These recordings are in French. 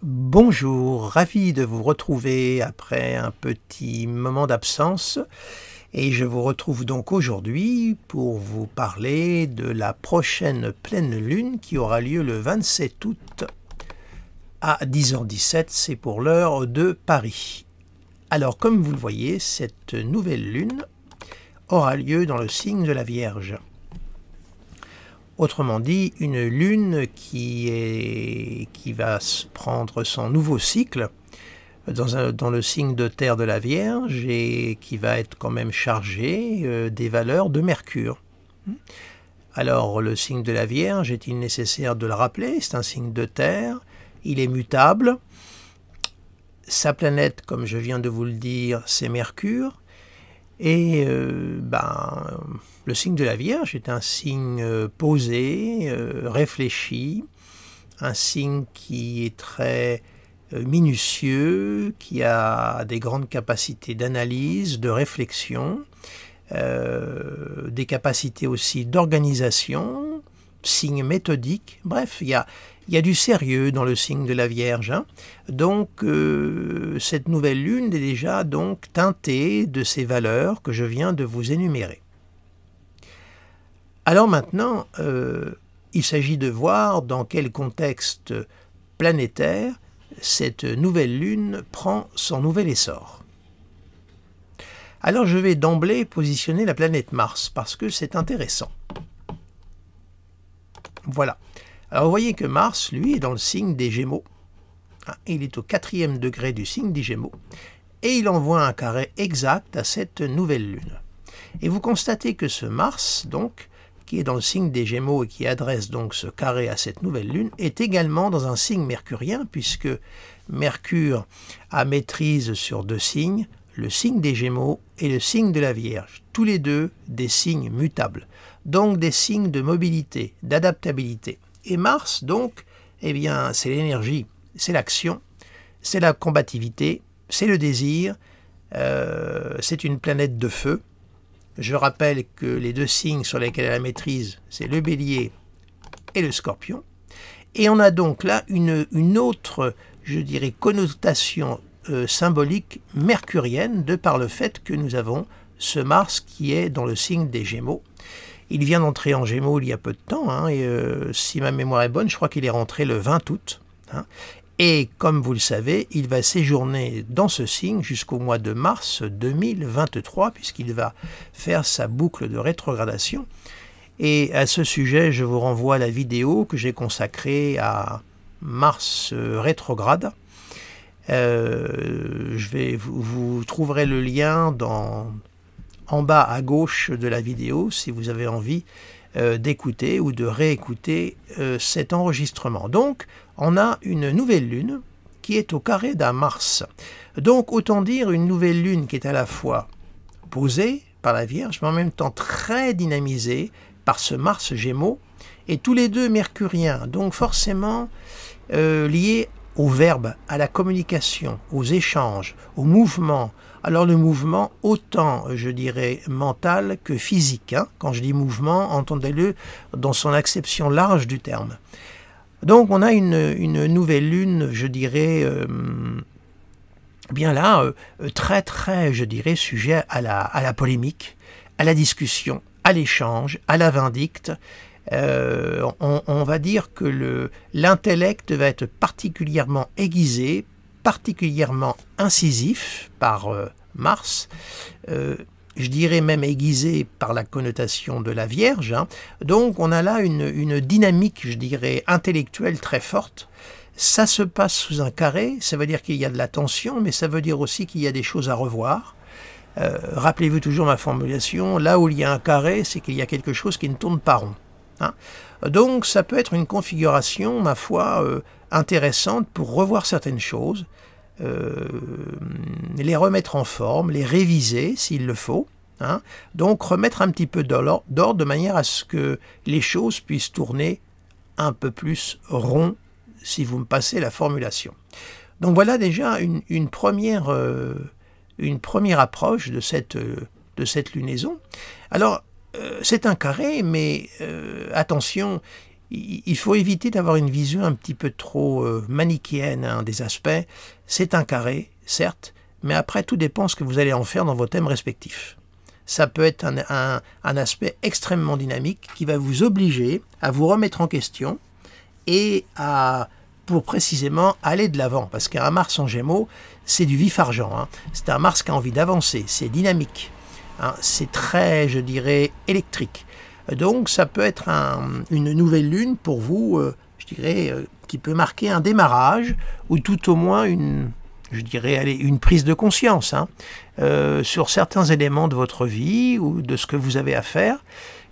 Bonjour, ravi de vous retrouver après un petit moment d'absence et je vous retrouve donc aujourd'hui pour vous parler de la prochaine pleine lune qui aura lieu le 27 août à 10h17, c'est pour l'heure de Paris. Alors comme vous le voyez, cette nouvelle lune aura lieu dans le signe de la Vierge. Autrement dit, une lune qui va prendre son nouveau cycle dans le signe de terre de la Vierge et qui va être quand même chargé des valeurs de Mercure. Alors le signe de la Vierge, est-il nécessaire de le rappeler? C'est un signe de terre, il est mutable. Sa planète, comme je viens de vous le dire, c'est Mercure. Et le signe de la Vierge est un signe posé, réfléchi, un signe qui est très minutieux, qui a des grandes capacités d'analyse, de réflexion, des capacités aussi d'organisation, signe méthodique. Bref, il y a du sérieux dans le signe de la Vierge. Donc, cette nouvelle lune est déjà donc teintée de ces valeurs que je viens de vous énumérer. Alors maintenant, il s'agit de voir dans quel contexte planétaire cette nouvelle lune prend son nouvel essor. Alors je vais d'emblée positionner la planète Mars parce que c'est intéressant. Voilà. Alors vous voyez que Mars, lui, est dans le signe des Gémeaux. Il est au 4e degré du signe des Gémeaux. Et il envoie un carré exact à cette nouvelle lune. Et vous constatez que ce Mars, donc, qui est dans le signe des Gémeaux et qui adresse donc ce carré à cette nouvelle lune, est également dans un signe mercurien, puisque Mercure a maîtrise sur deux signes, le signe des Gémeaux et le signe de la Vierge. Tous les deux des signes mutables, donc des signes de mobilité, d'adaptabilité. Et Mars, donc, eh bien, c'est l'énergie, c'est l'action, c'est la combativité, c'est le désir, c'est une planète de feu. Je rappelle que les deux signes sur lesquels elle a maîtrise, c'est le Bélier et le Scorpion. Et on a donc là une autre, je dirais, connotation symbolique mercurienne de par le fait que nous avons ce Mars qui est dans le signe des Gémeaux. Il vient d'entrer en Gémeaux il y a peu de temps, et si ma mémoire est bonne, je crois qu'il est rentré le 20 août. Et comme vous le savez, il va séjourner dans ce signe jusqu'au mois de mars 2023, puisqu'il va faire sa boucle de rétrogradation. Et à ce sujet, je vous renvoie à la vidéo que j'ai consacrée à Mars rétrograde. Vous trouverez le lien en bas à gauche de la vidéo si vous avez envie d'écouter ou de réécouter cet enregistrement. Donc, on a une nouvelle lune qui est au carré d'un Mars. Donc, autant dire une nouvelle lune qui est à la fois posée par la Vierge, mais en même temps très dynamisée par ce Mars Gémeaux, et tous les deux mercuriens, donc forcément liés au verbe, à la communication, aux échanges, au mouvement. Alors le mouvement, autant je dirais mental que physique. Quand je dis mouvement, entendez-le dans son acception large du terme. Donc on a une nouvelle lune, je dirais, bien là, très, je dirais, sujet à la polémique, à la discussion, à l'échange, à la vindicte. On va dire que l'intellect va être particulièrement aiguisé, particulièrement incisif par Mars, je dirais même aiguisé par la connotation de la Vierge. Donc on a là une dynamique, je dirais, intellectuelle très forte. Ça se passe sous un carré, ça veut dire qu'il y a de la tension, mais ça veut dire aussi qu'il y a des choses à revoir. Rappelez-vous toujours ma formulation, là où il y a un carré, c'est qu'il y a quelque chose qui ne tourne pas rond. Donc ça peut être une configuration, ma foi, intéressante pour revoir certaines choses, les remettre en forme, les réviser s'il le faut, donc remettre un petit peu d'ordre de manière à ce que les choses puissent tourner un peu plus rond, si vous me passez la formulation. Donc voilà déjà une première approche de cette lunaison. Alors c'est un carré, mais attention, il faut éviter d'avoir une vision un petit peu trop manichéenne hein, des aspects. C'est un carré, certes, mais après tout dépend ce que vous allez en faire dans vos thèmes respectifs. Ça peut être un aspect extrêmement dynamique qui va vous obliger à vous remettre en question et pour précisément aller de l'avant. Parce qu'un Mars en Gémeaux, c'est du vif-argent. Hein. C'est un Mars qui a envie d'avancer, c'est dynamique. Hein. C'est très, je dirais, électrique. Donc ça peut être une nouvelle lune pour vous, je dirais, qui peut marquer un démarrage ou tout au moins une prise de conscience hein, sur certains éléments de votre vie ou de ce que vous avez à faire,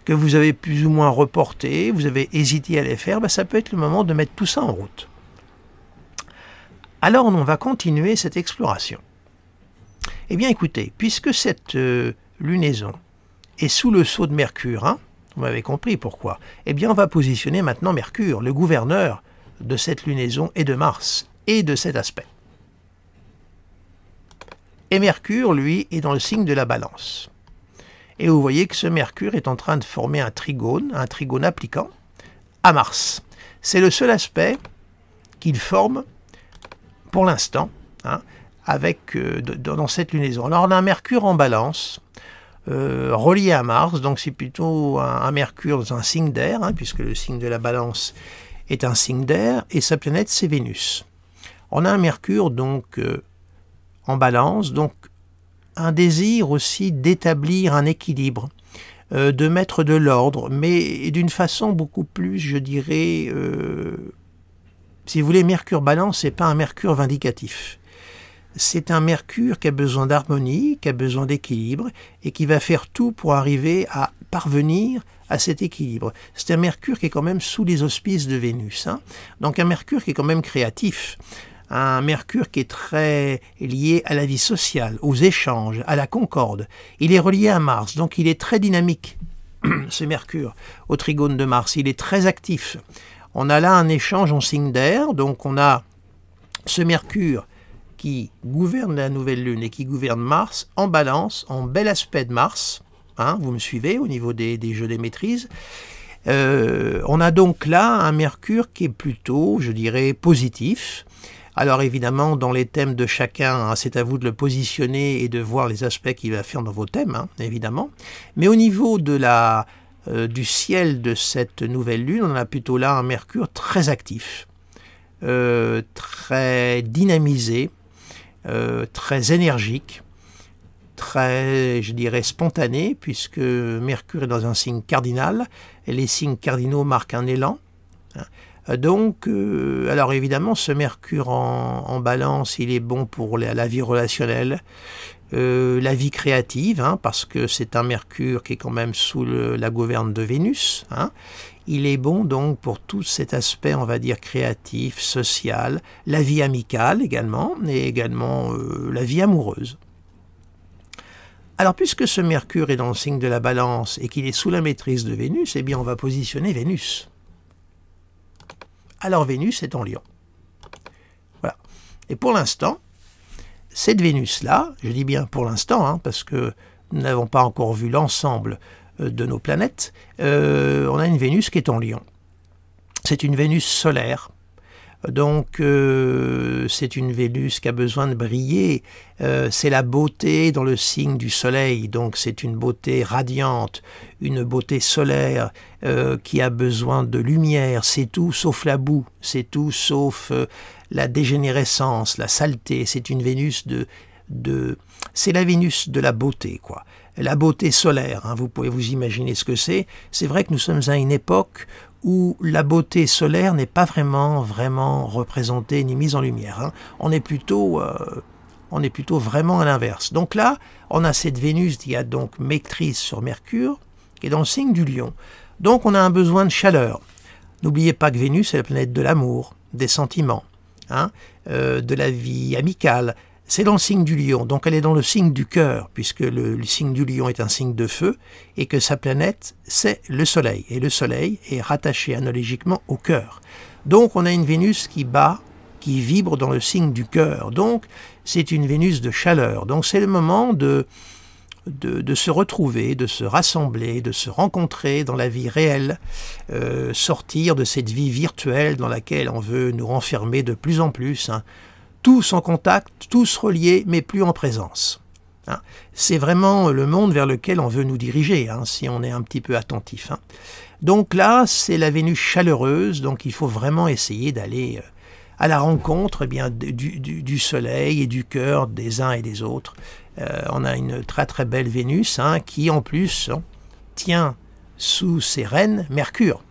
que vous avez plus ou moins reporté, vous avez hésité à les faire, ben ça peut être le moment de mettre tout ça en route. Alors on va continuer cette exploration. Eh bien écoutez, puisque cette lunaison est sous le sceau de Mercure, hein, vous m'avez compris pourquoi, eh bien on va positionner maintenant Mercure, le gouverneur de cette lunaison et de Mars, et de cet aspect. Et Mercure, lui, est dans le signe de la Balance. Et vous voyez que ce Mercure est en train de former un trigone appliquant à Mars. C'est le seul aspect qu'il forme pour l'instant, hein, dans cette lunaison. Alors on a un Mercure en Balance, relié à Mars, donc c'est plutôt un Mercure dans un signe d'air, hein, puisque le signe de la Balance est un signe d'air, et sa planète c'est Vénus. On a un Mercure donc en Balance, donc un désir aussi d'établir un équilibre, de mettre de l'ordre, mais d'une façon beaucoup plus, je dirais, si vous voulez, Mercure Balance, c'est pas un Mercure vindicatif. C'est un Mercure qui a besoin d'harmonie, qui a besoin d'équilibre, et qui va faire tout pour arriver à parvenir à cet équilibre. C'est un Mercure qui est quand même sous les auspices de Vénus. Hein. Donc un Mercure qui est quand même créatif. Un Mercure qui est très lié à la vie sociale, aux échanges, à la concorde. Il est relié à Mars, donc il est très dynamique, ce Mercure, au trigone de Mars. Il est très actif. On a là un échange en signe d'air, donc on a ce Mercure qui gouverne la nouvelle lune et qui gouverne Mars en Balance, en bel aspect de Mars. Hein, vous me suivez au niveau des jeux des maîtrises. On a donc là un Mercure qui est plutôt, je dirais, positif. Alors évidemment, dans les thèmes de chacun, hein, c'est à vous de le positionner et de voir les aspects qu'il va faire dans vos thèmes, hein, évidemment. Mais au niveau de du ciel de cette nouvelle lune, on a plutôt là un Mercure très actif, très dynamisé, très énergique, très, je dirais, spontané, puisque Mercure est dans un signe cardinal, et les signes cardinaux marquent un élan. Donc, alors évidemment, ce Mercure en Balance, il est bon pour la vie relationnelle, la vie créative, hein, parce que c'est un Mercure qui est quand même sous la gouverne de Vénus. Hein. Il est bon donc pour tout cet aspect, on va dire, créatif, social, la vie amicale également, et également la vie amoureuse. Alors, puisque ce Mercure est dans le signe de la Balance et qu'il est sous la maîtrise de Vénus, eh bien, on va positionner Vénus. Alors, Vénus est en Lion. Voilà. Et pour l'instant, cette Vénus-là, je dis bien pour l'instant, hein, parce que nous n'avons pas encore vu l'ensemble de nos planètes, on a une Vénus qui est en Lion. C'est une Vénus solaire. Donc, c'est une Vénus qui a besoin de briller. C'est la beauté dans le signe du soleil. Donc, c'est une beauté radiante, une beauté solaire qui a besoin de lumière. C'est tout sauf la boue. C'est tout sauf la dégénérescence, la saleté. C'est une Vénus c'est la Vénus de la beauté, quoi. La beauté solaire, hein, vous pouvez vous imaginer ce que c'est. C'est vrai que nous sommes à une époque où la beauté solaire n'est pas vraiment représentée ni mise en lumière. Hein. On est plutôt vraiment à l'inverse. Donc là, on a cette Vénus qui a donc maîtrise sur Mercure, qui est dans le signe du Lion. Donc on a un besoin de chaleur. N'oubliez pas que Vénus est la planète de l'amour, des sentiments, hein, de la vie amicale. C'est dans le signe du Lion, donc elle est dans le signe du cœur, puisque le signe du Lion est un signe de feu, et que sa planète, c'est le Soleil. Et le Soleil est rattaché analogiquement au cœur. Donc on a une Vénus qui vibre dans le signe du cœur. Donc c'est une Vénus de chaleur. Donc c'est le moment de de se retrouver, de se rassembler, de se rencontrer dans la vie réelle, sortir de cette vie virtuelle dans laquelle on veut nous renfermer de plus en plus, hein. Tous en contact, tous reliés, mais plus en présence. Hein. C'est vraiment le monde vers lequel on veut nous diriger, hein, si on est un petit peu attentif. Hein. Donc là, c'est la Vénus chaleureuse, donc il faut vraiment essayer d'aller à la rencontre du Soleil et du cœur des uns et des autres. On a une très très belle Vénus, hein, qui en plus tient sous ses rênes Mercure,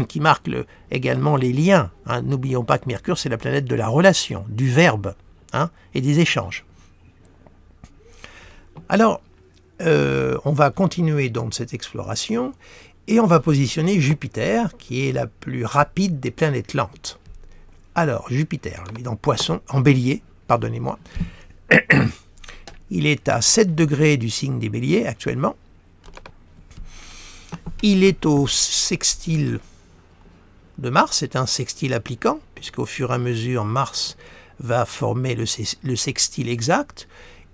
qui marque également les liens. Hein. N'oublions pas que Mercure, c'est la planète de la relation, du verbe, hein, et des échanges. Alors, on va continuer dans cette exploration et on va positionner Jupiter, qui est la plus rapide des planètes lentes. Alors, Jupiter, lui, dans Poisson, en Bélier, pardonnez-moi, il est à 7 degrés du signe des Béliers actuellement. Il est au sextile de Mars, c'est un sextile appliquant, puisqu'au fur et à mesure, Mars va former le sextile exact.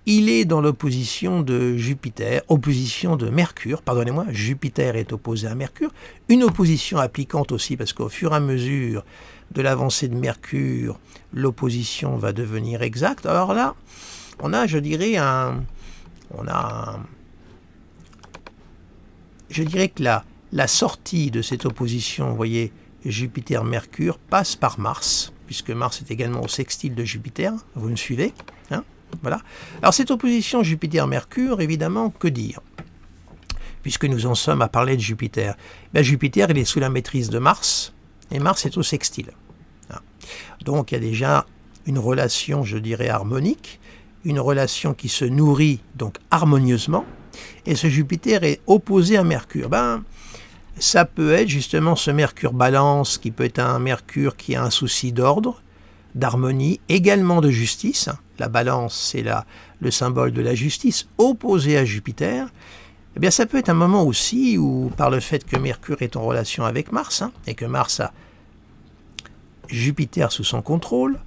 Il est dans l'opposition de Jupiter, opposition de Mercure, pardonnez-moi, Jupiter est opposé à Mercure, une opposition appliquante aussi, parce qu'au fur et à mesure de l'avancée de Mercure, l'opposition va devenir exacte. Alors là, on a, je dirais, je dirais que la sortie de cette opposition, vous voyez, Jupiter-Mercure, passe par Mars, puisque Mars est également au sextile de Jupiter, vous me suivez, hein, voilà. Alors cette opposition Jupiter-Mercure, évidemment, que dire? Puisque nous en sommes à parler de Jupiter. Ben, Jupiter, il est sous la maîtrise de Mars, et Mars est au sextile. Hein. Donc il y a déjà une relation, je dirais, harmonique, une relation qui se nourrit donc harmonieusement, et ce Jupiter est opposé à Mercure. Ben, ça peut être justement ce Mercure Balance, qui peut être un Mercure qui a un souci d'ordre, d'harmonie, également de justice. La Balance, c'est le symbole de la justice, opposé à Jupiter. Eh bien, ça peut être un moment aussi où, par le fait que Mercure est en relation avec Mars, hein, et que Mars a Jupiter sous son contrôle,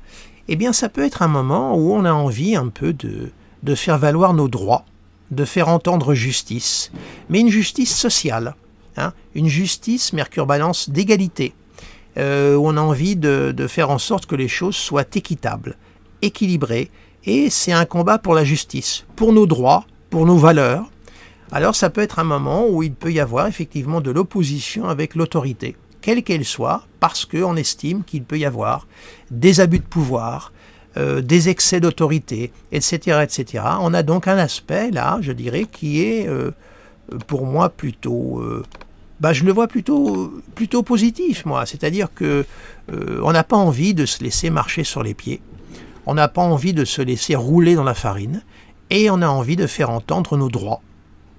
eh bien, ça peut être un moment où on a envie un peu de faire valoir nos droits, de faire entendre justice, mais une justice sociale, hein, une justice, Mercure Balance, d'égalité, où on a envie de faire en sorte que les choses soient équitables, équilibrées, et c'est un combat pour la justice, pour nos droits, pour nos valeurs. Alors ça peut être un moment où il peut y avoir effectivement de l'opposition avec l'autorité, quelle qu'elle soit, parce qu'on estime qu'il peut y avoir des abus de pouvoir, des excès d'autorité, etc., etc. On a donc un aspect, là, je dirais, qui est, pour moi, plutôt... je le vois plutôt positif, moi. C'est-à-dire que on n'a pas envie de se laisser marcher sur les pieds, on n'a pas envie de se laisser rouler dans la farine, et on a envie de faire entendre nos droits.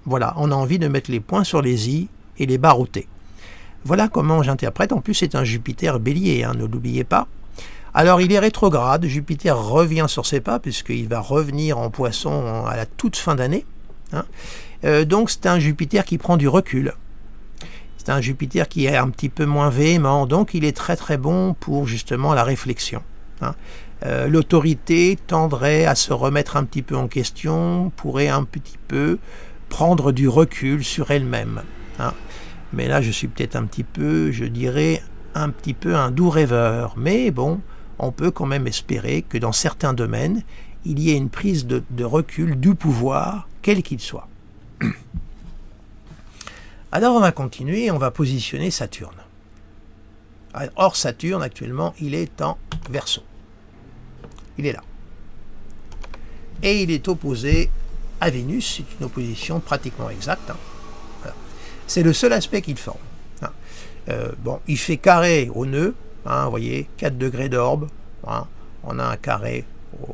Voilà, on a envie de mettre les points sur les i et les barres au t. Voilà comment j'interprète. En plus, c'est un Jupiter bélier, hein, ne l'oubliez pas. Alors, il est rétrograde. Jupiter revient sur ses pas, puisqu'il va revenir en Poisson à la toute fin d'année. Hein. Donc, c'est un Jupiter qui prend du recul. C'est un Jupiter qui est un petit peu moins véhément. Donc, il est très très bon pour justement la réflexion. Hein. L'autorité tendrait à se remettre un petit peu en question, pourrait un petit peu prendre du recul sur elle-même. Hein. Mais là, je suis peut-être un petit peu, je dirais, un petit peu un doux rêveur. Mais bon, on peut quand même espérer que dans certains domaines, il y ait une prise de recul du pouvoir, quel qu'il soit. Alors, on va continuer, on va positionner Saturne. Or, Saturne, actuellement, il est en Verseau. Il est là. Et il est opposé à Vénus, c'est une opposition pratiquement exacte. Hein. Voilà. C'est le seul aspect qu'il forme. Hein. Bon, il fait carré au nœud, hein, vous voyez, 4 degrés d'orbe. Hein. On a un carré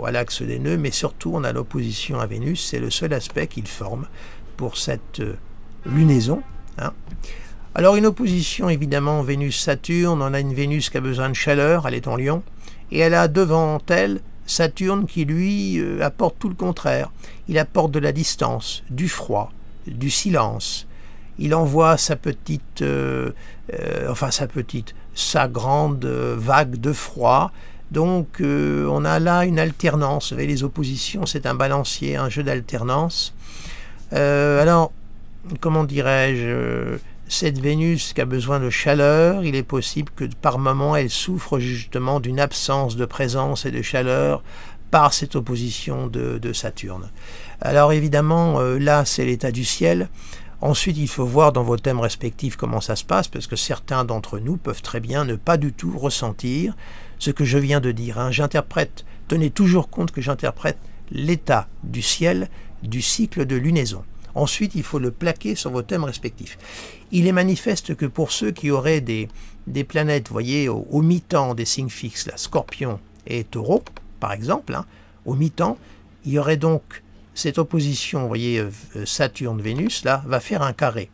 à l'axe des nœuds, mais surtout on a l'opposition à Vénus, c'est le seul aspect qu'il forme pour cette lunaison. Hein. Alors une opposition évidemment Vénus-Saturne, on a une Vénus qui a besoin de chaleur, elle est en Lion, et elle a devant elle Saturne qui lui apporte tout le contraire. Il apporte de la distance, du froid, du silence. Il envoie sa grande vague de froid. Donc on a là une alternance. Vous voyez, les oppositions, c'est un balancier, un jeu d'alternance. Alors, comment dirais-je, cette Vénus qui a besoin de chaleur, il est possible que par moment elle souffre justement d'une absence de présence et de chaleur par cette opposition de Saturne. Alors évidemment, là c'est l'état du ciel. Ensuite, il faut voir dans vos thèmes respectifs comment ça se passe, parce que certains d'entre nous peuvent très bien ne pas du tout ressentir ce que je viens de dire. Hein. J'interprète, tenez toujours compte que j'interprète l'état du ciel du cycle de lunaison. Ensuite, il faut le plaquer sur vos thèmes respectifs. Il est manifeste que pour ceux qui auraient des planètes, vous voyez, au mi-temps des signes fixes, là, Scorpion et Taureau, par exemple, hein, au mi-temps, il y aurait donc cette opposition, vous voyez, Saturne-Vénus, là, va faire un carré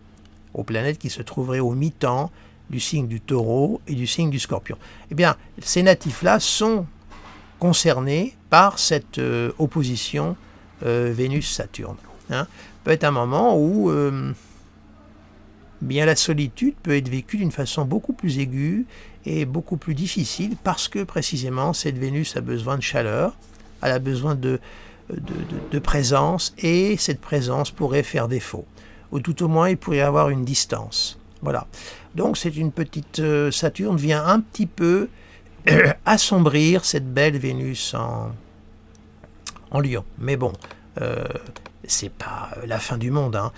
aux planètes qui se trouveraient au mi-temps du signe du Taureau et du signe du Scorpion. Eh bien, ces natifs-là sont concernés par cette opposition Vénus-Saturne. Hein. Peut être un moment où bien la solitude peut être vécue d'une façon beaucoup plus aiguë et beaucoup plus difficile parce que précisément cette Vénus a besoin de chaleur, elle a besoin de présence et cette présence pourrait faire défaut. Ou tout au moins il pourrait y avoir une distance. Voilà. Donc c'est une petite Saturne vient un petit peu assombrir cette belle Vénus en Lion. Mais bon, c'est pas la fin du monde. Hein.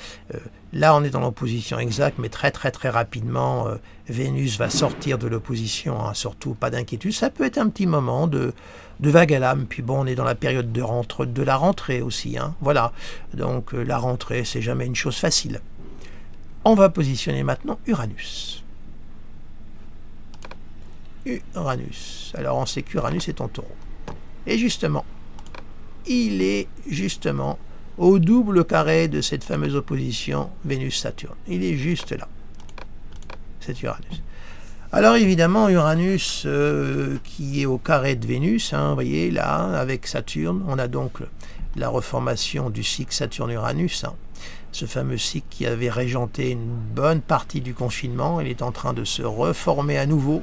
Là, on est dans l'opposition exacte, mais très rapidement, Vénus va sortir de l'opposition. Hein. Surtout, pas d'inquiétude. Ça peut être un petit moment de vague à l'âme. Puis bon, on est dans la période de la rentrée aussi. Hein. Voilà. Donc la rentrée, c'est jamais une chose facile. On va positionner maintenant Uranus. Uranus. Alors, on sait qu'Uranus est en Taureau. Et justement, il est justement au double carré de cette fameuse opposition Vénus-Saturne. Il est juste là. C'est Uranus. Alors évidemment, Uranus qui est au carré de Vénus, hein, vous voyez là, avec Saturne, on a donc la reformation du cycle Saturne-Uranus, hein, ce fameux cycle qui avait régenté une bonne partie du confinement, il est en train de se reformer à nouveau.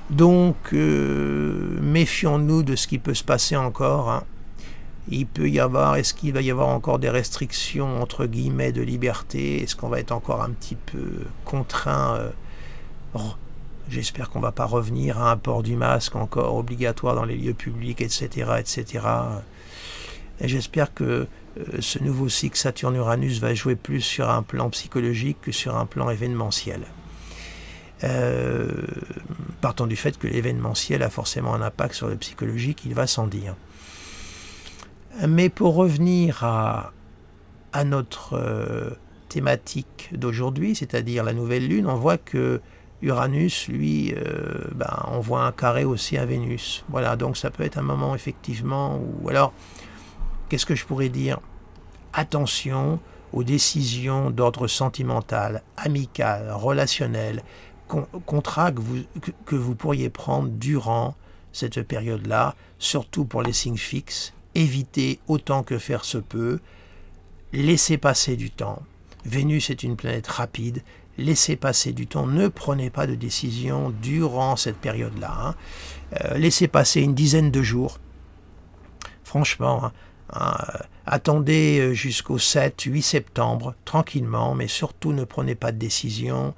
Donc, méfions-nous de ce qui peut se passer encore. Hein. Il peut y avoir, est-ce qu'il va y avoir encore des restrictions, entre guillemets, de liberté? Est-ce qu'on va être encore un petit peu contraint J'espère qu'on ne va pas revenir à un port du masque encore obligatoire dans les lieux publics, etc. etc. Et j'espère que ce nouveau cycle Saturne-Uranus va jouer plus sur un plan psychologique que sur un plan événementiel. Partant du fait que l'événementiel a forcément un impact sur le psychologique, il va sans dire. Mais pour revenir à notre thématique d'aujourd'hui, c'est-à-dire la nouvelle lune, on voit que Uranus, lui, on voit un carré aussi à Vénus. Voilà, donc ça peut être un moment effectivement où... Alors, qu'est-ce que je pourrais dire? Attention aux décisions d'ordre sentimental, amical, relationnel, contrat que vous pourriez prendre durant cette période-là, surtout pour les signes fixes. Évitez autant que faire se peut, laissez passer du temps. Vénus est une planète rapide, laissez passer du temps, ne prenez pas de décision durant cette période-là. Hein. Laissez passer une dizaine de jours. Franchement, attendez jusqu'au 7-8 septembre, tranquillement, mais surtout ne prenez pas de décision.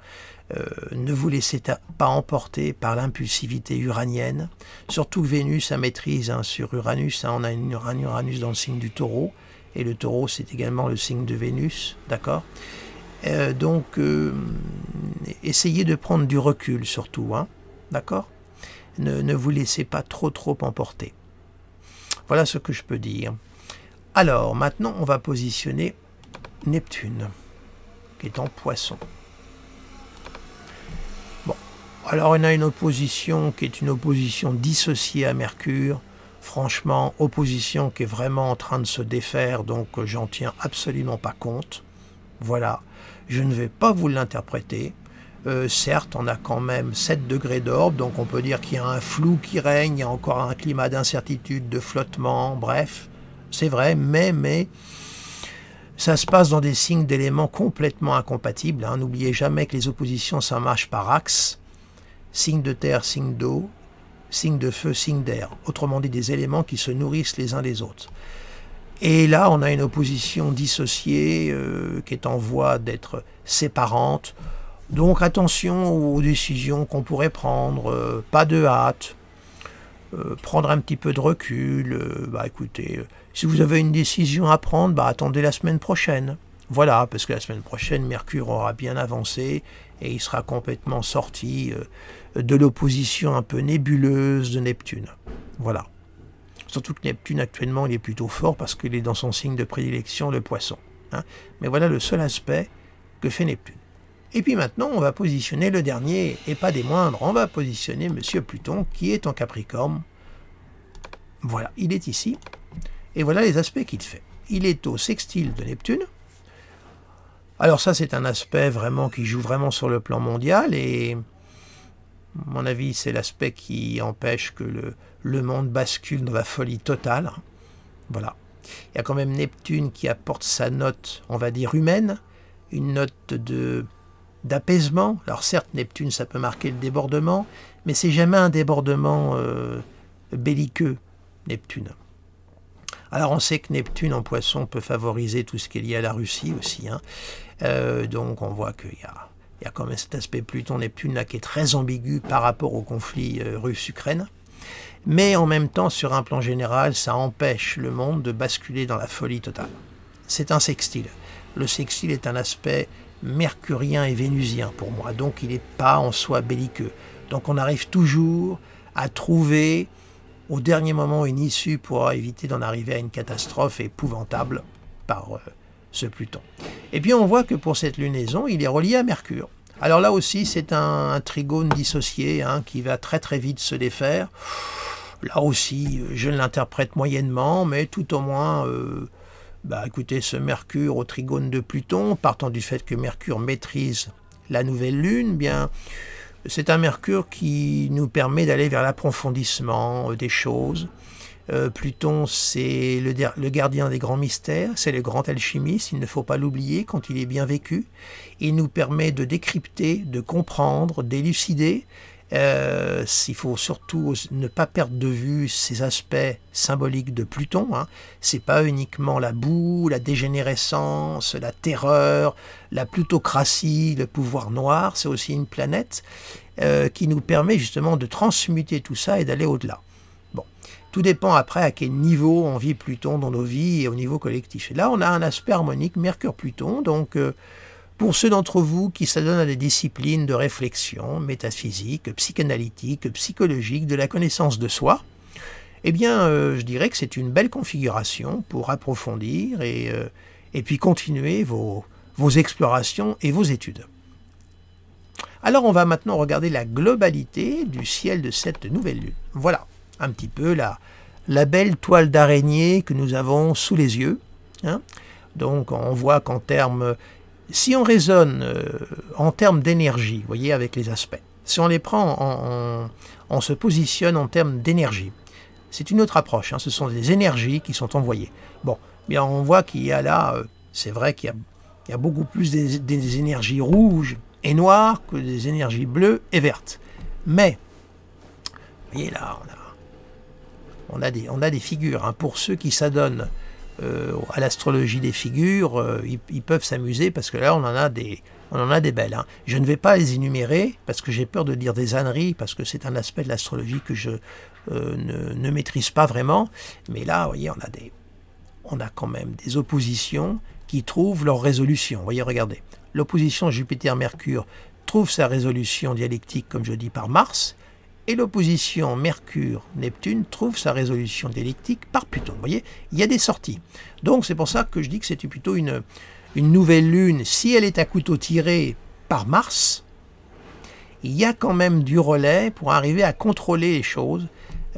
Ne vous laissez pas emporter par l'impulsivité uranienne. Surtout que Vénus a maîtrise sur Uranus. Hein, on a un Uranus dans le signe du Taureau. Et le Taureau, c'est également le signe de Vénus. D'accord ? Donc, essayez de prendre du recul surtout. Hein, d'accord ? Ne vous laissez pas trop emporter. Voilà ce que je peux dire. Alors, maintenant, on va positionner Neptune, qui est en Poisson. Alors, on a une opposition qui est une opposition dissociée à Mercure. Franchement, opposition qui est vraiment en train de se défaire, donc j'en tiens absolument pas compte. Voilà, je ne vais pas vous l'interpréter. Certes, on a quand même 7 degrés d'orbe, donc on peut dire qu'il y a un flou qui règne, il y a encore un climat d'incertitude, de flottement, bref, c'est vrai, mais ça se passe dans des signes d'éléments complètement incompatibles. Hein. N'oubliez jamais que les oppositions, ça marche par axe. Signe de terre, signe d'eau, signe de feu, signe d'air. Autrement dit, des éléments qui se nourrissent les uns des autres. Et là, on a une opposition dissociée qui est en voie d'être séparante. Donc attention aux décisions qu'on pourrait prendre, pas de hâte, prendre un petit peu de recul. Écoutez, si vous avez une décision à prendre, attendez la semaine prochaine. Voilà, parce que la semaine prochaine, Mercure aura bien avancé et il sera complètement sorti de l'opposition un peu nébuleuse de Neptune. Voilà. Surtout que Neptune, actuellement, il est plutôt fort parce qu'il est dans son signe de prédilection, le Poisson. Hein. Mais voilà le seul aspect que fait Neptune. Et puis maintenant, on va positionner le dernier, et pas des moindres, on va positionner Monsieur Pluton, qui est en Capricorne. Voilà, il est ici. Et voilà les aspects qu'il fait. Il est au sextile de Neptune. Alors ça, c'est un aspect vraiment qui joue vraiment sur le plan mondial, et à mon avis, c'est l'aspect qui empêche que le monde bascule dans la folie totale. Voilà. Il y a quand même Neptune qui apporte sa note, on va dire, humaine, une note d'apaisement. Alors certes, Neptune, ça peut marquer le débordement, mais c'est jamais un débordement belliqueux, Neptune. Alors on sait que Neptune en Poisson peut favoriser tout ce qui est lié à la Russie aussi. Hein. Donc on voit qu'il y a quand même cet aspect Pluton-Neptune là qui est très ambigu par rapport au conflit russe-Ukraine. Mais en même temps, sur un plan général, ça empêche le monde de basculer dans la folie totale. C'est un sextile. Le sextile est un aspect mercurien et vénusien pour moi, donc il n'est pas en soi belliqueux. Donc on arrive toujours à trouver au dernier moment une issue pour éviter d'en arriver à une catastrophe épouvantable par ce Pluton. Et puis on voit que pour cette lunaison, il est relié à Mercure. Alors là aussi, c'est un trigone dissocié hein, qui va très très vite se défaire. Là aussi, je l'interprète moyennement, mais tout au moins, écoutez, ce Mercure au trigone de Pluton, partant du fait que Mercure maîtrise la nouvelle lune, bien, c'est un Mercure qui nous permet d'aller vers l'approfondissement des choses. Pluton, c'est le gardien des grands mystères, c'est le grand alchimiste, il ne faut pas l'oublier quand il est bien vécu. Il nous permet de décrypter, de comprendre, d'élucider. Il faut surtout ne pas perdre de vue ces aspects symboliques de Pluton. Hein. Ce n'est pas uniquement la boue, la dégénérescence, la terreur, la plutocratie, le pouvoir noir, c'est aussi une planète qui nous permet justement de transmuter tout ça et d'aller au-delà. Bon, tout dépend après à quel niveau on vit Pluton dans nos vies et au niveau collectif. Et là, on a un aspect harmonique Mercure-Pluton, donc pour ceux d'entre vous qui s'adonnent à des disciplines de réflexion métaphysique, psychanalytique, psychologique, de la connaissance de soi, eh bien, je dirais que c'est une belle configuration pour approfondir et puis continuer vos explorations et vos études. Alors, on va maintenant regarder la globalité du ciel de cette nouvelle lune. Voilà, un petit peu la belle toile d'araignée que nous avons sous les yeux. Hein. Donc, on voit qu'en termes... Si on raisonne en termes d'énergie, vous voyez, avec les aspects, si on les prend, on se positionne en termes d'énergie. C'est une autre approche, hein, ce sont des énergies qui sont envoyées. Bon, bien on voit qu'il y a là, c'est vrai qu'il y a beaucoup plus des énergies rouges et noires que des énergies bleues et vertes. Mais, vous voyez là, on a des figures, hein, pour ceux qui s'adonnent à l'astrologie des figures, ils peuvent s'amuser parce que là on en a des belles. Hein. Je ne vais pas les énumérer parce que j'ai peur de dire des âneries, parce que c'est un aspect de l'astrologie que je ne maîtrise pas vraiment. Mais là, vous voyez, on a quand même des oppositions qui trouvent leur résolution. Vous voyez, regardez. L'opposition Jupiter-Mercure trouve sa résolution dialectique, comme je dis, par Mars. Et l'opposition Mercure-Neptune trouve sa résolution dialectique par Pluton. Vous voyez, il y a des sorties. Donc c'est pour ça que je dis que c'est plutôt une nouvelle lune. Si elle est à couteau tiré par Mars, il y a quand même du relais pour arriver à contrôler les choses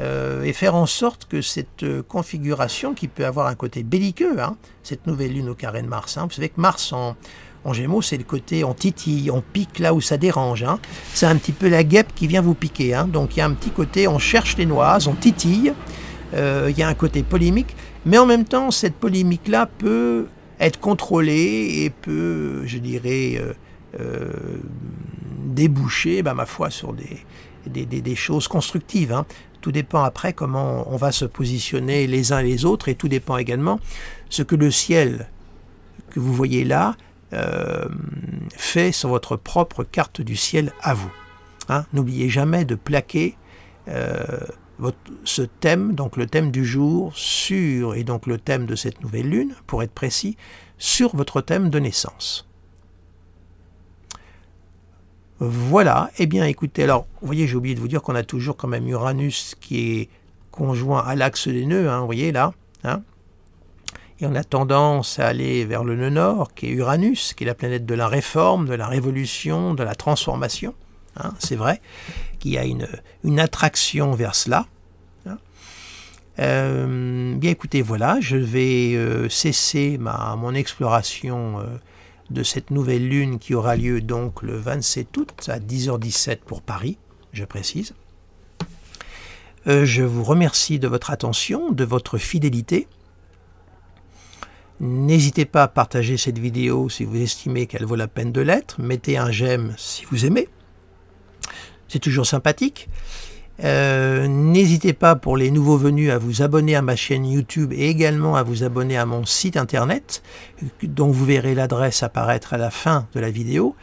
et faire en sorte que cette configuration, qui peut avoir un côté belliqueux, hein, cette nouvelle lune au carré de Mars, hein, vous savez que Mars en Gémeaux, c'est le côté on titille, on pique là où ça dérange. Hein. C'est un petit peu la guêpe qui vient vous piquer. Hein. Donc il y a un petit côté, on cherche les noises, on titille. Il y a un côté polémique. Mais en même temps, cette polémique-là peut être contrôlée et peut, je dirais, déboucher, ma foi, sur des choses constructives. Hein. Tout dépend après comment on va se positionner les uns et les autres, et tout dépend également ce que le ciel que vous voyez là fait sur votre propre carte du ciel à vous. Hein? N'oubliez jamais de plaquer ce thème, donc le thème du jour, et donc le thème de cette nouvelle lune, pour être précis, sur votre thème de naissance. Voilà, eh bien écoutez, alors, vous voyez, j'ai oublié de vous dire qu'on a toujours quand même Uranus qui est conjoint à l'axe des nœuds, hein, vous voyez là, hein, et on a tendance à aller vers le nœud nord, qui est Uranus, qui est la planète de la réforme, de la révolution, de la transformation, hein, c'est vrai, qu'il y a une attraction vers cela. Hein. Bien écoutez, voilà, je vais cesser mon exploration de cette nouvelle lune qui aura lieu donc le 27 août à 10h17 pour Paris, je précise. Je vous remercie de votre attention, de votre fidélité. N'hésitez pas à partager cette vidéo si vous estimez qu'elle vaut la peine de l'être. Mettez un j'aime si vous aimez. C'est toujours sympathique. N'hésitez pas pour les nouveaux venus à vous abonner à ma chaîne YouTube et également à vous abonner à mon site internet dont vous verrez l'adresse apparaître à la fin de la vidéo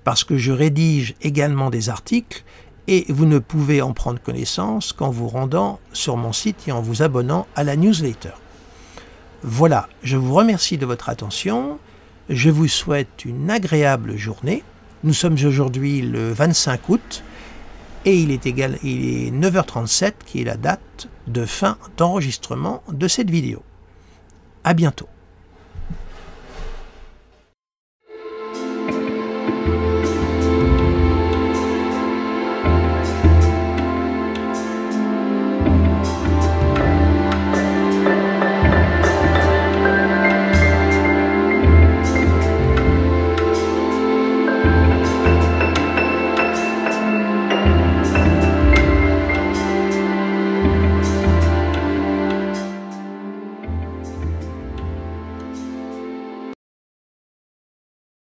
parce que je rédige également des articles et vous ne pouvez en prendre connaissance qu'en vous rendant sur mon site et en vous abonnant à la newsletter. Voilà, je vous remercie de votre attention, je vous souhaite une agréable journée. Nous sommes aujourd'hui le 25 août. Et il est 9h37 qui est la date de fin d'enregistrement de cette vidéo. À bientôt.